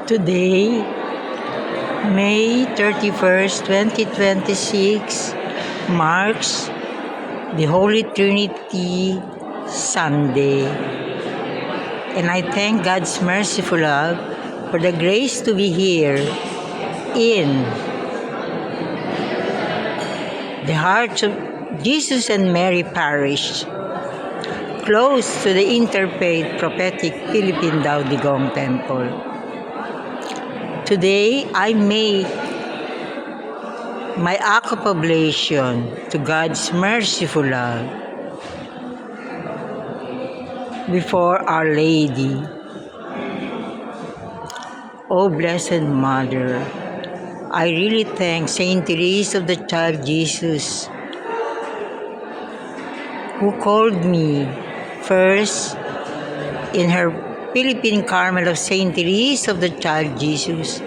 Today, May 31st, 2026, marks the Holy Trinity Sunday. And I thank God's merciful love for the grace to be here in the Hearts of Jesus and Mary Parish, close to the Interfaith Prophetic Philippine Dao Digong Temple. Today, I make my act of oblation to God's merciful love before Our Lady. O Blessed Mother, I really thank Saint Therese of the Child Jesus, who called me first in her Philippine Carmel of Saint Therese of the Child Jesus,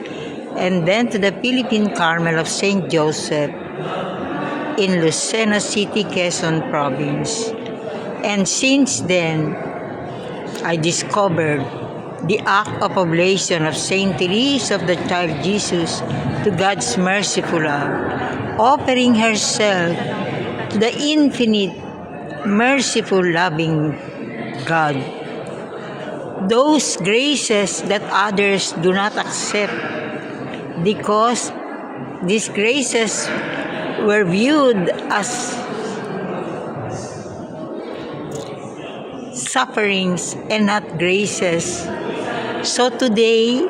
and then to the Philippine Carmel of Saint Joseph in Lucena City, Quezon Province. And since then, I discovered the act of oblation of Saint Therese of the Child Jesus to God's merciful love, offering herself to the infinite, merciful, loving God. Those graces that others do not accept, because these graces were viewed as sufferings and not graces. So today,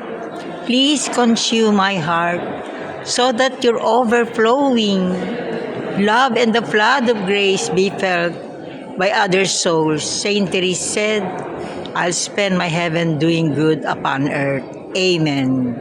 please consume my heart so that your overflowing love and the flood of grace be felt by other souls. Saint Therese said, I'll spend my heaven doing good upon earth. Amen.